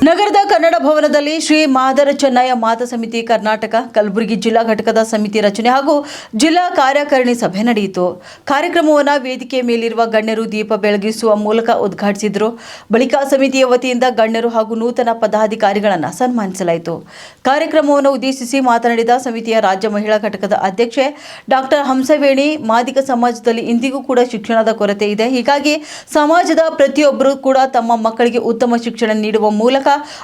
ನಗರದ ಕನ್ನಡ ಭವನದಲ್ಲಿ ಶ್ರೀ ಮಾದರ ಚೆನ್ನಯ್ಯ ಮಾತಾ ಸಮಿತಿ ಕರ್ನಾಟಕ ಕಲಬುರಗಿ ಜಿಲ್ಲಾ ಘಟಕದ ಸಮಿತಿ ರಚನೆ ಹಾಗೂ ಜಿಲ್ಲಾ ಕಾರ್ಯಕಾರಿಣಿ ಸಭೆ ನಡೆಯಿತು. ಕಾರ್ಯಕ್ರಮವನ್ನು ವೇದಿಕೆ ಮೇಲಿರುವ ಗಣ್ಯರು ದೀಪ ಬೆಳಗಿಸುವ ಮೂಲಕ ಉದ್ಘಾಟಿಸಿದರು. ಬಳಿಕ ಸಮಿತಿಯ ವತಿಯಿಂದ ಗಣ್ಯರು ಹಾಗೂ ನೂತನ ಪದಾಧಿಕಾರಿಗಳನ್ನು ಸನ್ಮಾನಿಸಲಾಯಿತು. ಕಾರ್ಯಕ್ರಮವನ್ನು ಉದ್ದೇಶಿಸಿ ಮಾತನಾಡಿದ ಸಮಿತಿಯ ರಾಜ್ಯ ಮಹಿಳಾ ಘಟಕದ ಅಧ್ಯಕ್ಷೆ ಡಾಕ್ಟರ್ ಹಂಸವೇಣಿ, ಮಾದಿಗ ಸಮಾಜದಲ್ಲಿ ಇಂದಿಗೂ ಕೂಡ ಶಿಕ್ಷಣದ ಕೊರತೆ ಇದೆ. ಹೀಗಾಗಿ ಸಮಾಜದ ಪ್ರತಿಯೊಬ್ಬರೂ ಕೂಡ ತಮ್ಮ ಮಕ್ಕಳಿಗೆ ಉತ್ತಮ ಶಿಕ್ಷಣ ನೀಡುವ ಮೂಲಕ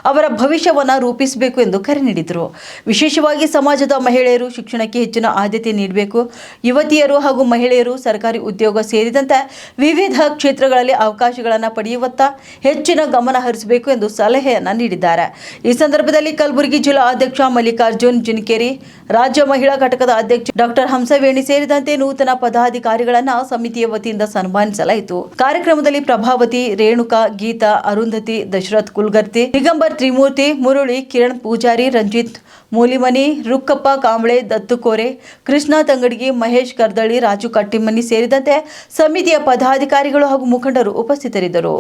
ಅವರ ಭವಿಷ್ಯವನ್ನು ರೂಪಿಸಬೇಕು ಎಂದು ಕರೆ ನೀಡಿದರು. ವಿಶೇಷವಾಗಿ ಸಮಾಜದ ಮಹಿಳೆಯರು ಶಿಕ್ಷಣಕ್ಕೆ ಹೆಚ್ಚಿನ ಆದ್ಯತೆ ನೀಡಬೇಕು. ಯುವತಿಯರು ಹಾಗೂ ಮಹಿಳೆಯರು ಸರ್ಕಾರಿ ಉದ್ಯೋಗ ಸೇರಿದಂತೆ ವಿವಿಧ ಕ್ಷೇತ್ರಗಳಲ್ಲಿ ಅವಕಾಶಗಳನ್ನು ಪಡೆಯುವತ್ತ ಹೆಚ್ಚಿನ ಗಮನ ಹರಿಸಬೇಕು ಎಂದು ಸಲಹೆಯನ್ನು ನೀಡಿದ್ದಾರೆ. ಈ ಸಂದರ್ಭದಲ್ಲಿ ಕಲಬುರಗಿ ಜಿಲ್ಲಾ ಅಧ್ಯಕ್ಷ ಮಲ್ಲಿಕಾರ್ಜುನ್ ಜಿನಕೇರಿ, ರಾಜ್ಯ ಮಹಿಳಾ ಘಟಕದ ಅಧ್ಯಕ್ಷ ಡಾಕ್ಟರ್ ಹಂಸವೇಣಿ ಸೇರಿದಂತೆ ನೂತನ ಪದಾಧಿಕಾರಿಗಳನ್ನು ಸಮಿತಿಯ ವತಿಯಿಂದ ಸನ್ಮಾನಿಸಲಾಯಿತು. ಕಾರ್ಯಕ್ರಮದಲ್ಲಿ ಪ್ರಭಾವತಿ, ರೇಣುಕಾ, ಗೀತಾ, ಅರುಂಧತಿ, ದಶರಥ್ ಕುಲಗರ್ತಿ, ದಿಗಂಬರ್ ತ್ರಿಮೂರ್ತಿ, ಮುರಳಿ, ಕಿರಣ್ ಪೂಜಾರಿ, ರಂಜಿತ್ ಮೂಲಿಮನಿ, ರುಕ್ಕಪ್ಪ ಕಾಂಬಳೆ, ದತ್ತುಕೋರೆ, ಕೃಷ್ಣ ತಂಗಡಗಿ, ಮಹೇಶ್ ಕರ್ದಳ್ಳಿ, ರಾಜು ಕಟ್ಟಿಮನಿ ಸೇರಿದಂತೆ ಸಮಿತಿಯ ಪದಾಧಿಕಾರಿಗಳು ಹಾಗೂ ಮುಖಂಡರು ಉಪಸ್ಥಿತರಿದ್ದರು.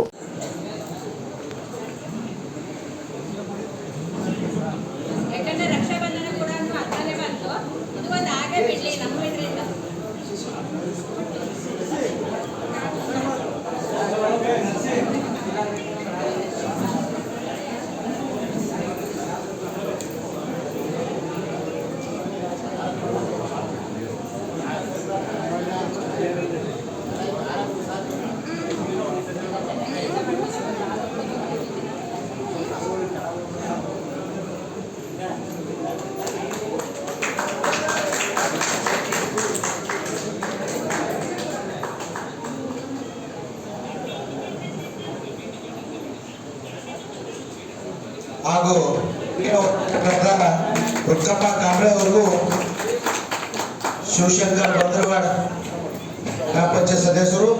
ಹಾಗೂ ರುಕ್ಕಪ್ಪ ಕಾಂಬಳೆ ಅವರಿಗೂ, ಶಿವಶಂಕರ್ ಭದ್ರವಾಡ ಗ್ರಾಮ ಪಂಚಾಯತ್ ಸದಸ್ಯರು,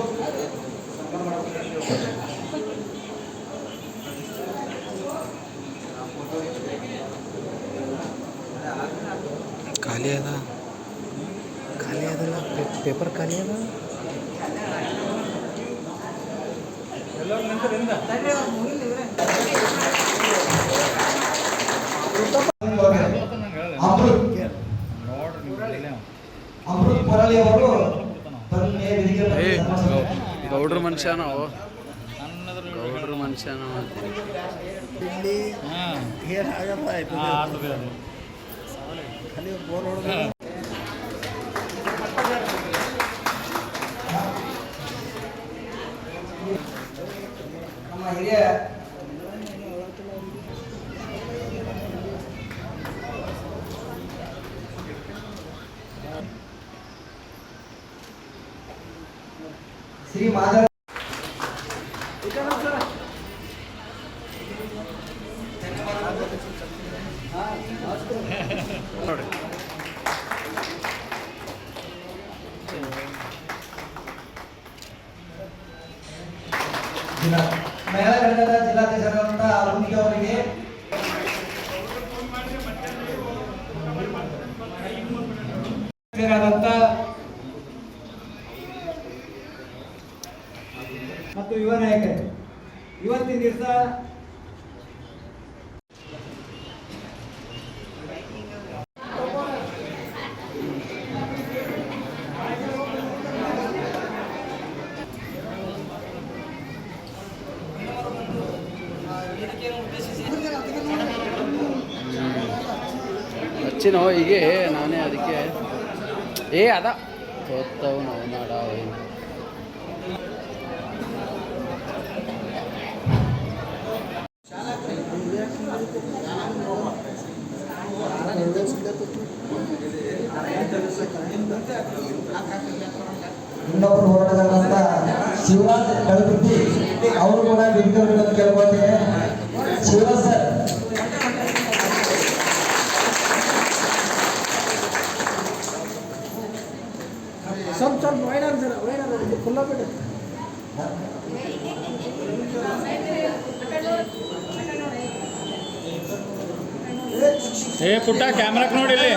ಖಾಲಿ ಅದಲ್ಲ ಪೇಪರ್ ಖಾಲಿ ಅದ. ಅಮೃತ್ ಮುರಳಿ ಅವರು ಗೌಡ್ರ ಮನುಷ್ಯ ನಾವು, ಗೌಡ್ರ ಮನುಷ್ಯ ನಾವು. ನಮ್ಮ ಹಿರಿಯ ಶ್ರೀ ಮಾಧವ ಮಹಿಳಾ ಘಟಕದ ಜಿಲ್ಲಾಧ್ಯಕ್ಷರಾದಂಥ ಅರುಂಧತಿ ಅವರಿಗೆ ಮತ್ತು ಯುವ ನಾಯಕರು ಇವತ್ತಿನ ದಿವಸ ಹಚ್ಚಿನೋ ಹೀಗೆ ನಾನೇ ಅದಕ್ಕೆ ಅದ ತೋತ್ತವು ನಾವು ನಾಡ ಇನ್ನೊಬ್ಬರು ಹೋರಾಟಗಾರರಂತ ಶಿವರಾಜ್ ಕಳಗುರ್ತಿ ಅವರು ಕೂಡ ವೇದಿಕೆ ಕೇಳ್ಕೊಳ್ತೇನೆ. ಶಿವರಾಜ್ ಸರ್, ಸ್ವಲ್ಪ ವೈಡರ್ ಫುಲ್ಲ ಬಿಡಿ. ಪುಟ್ಟ ಕ್ಯಾಮ್ರಾಕ್ ನೋಡಿ ಇಲ್ಲಿ.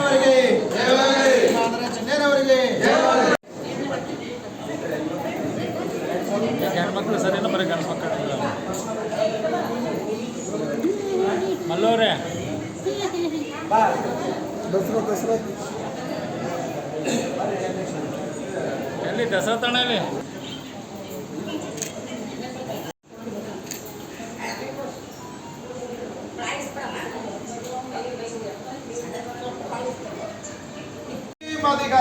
ಗಂಡು ಮಕ್ಕಳು ಸರಿನಾ ಬರೀ ಗಂಡು ಮಕ್ಕಳು ಮಲ್ಲೋರೆ ಬಾ ದಸರತ್ ಎಲ್ಲಿ ದಸರಾತಣಲ್ಲಿ ಮಾದಿಗ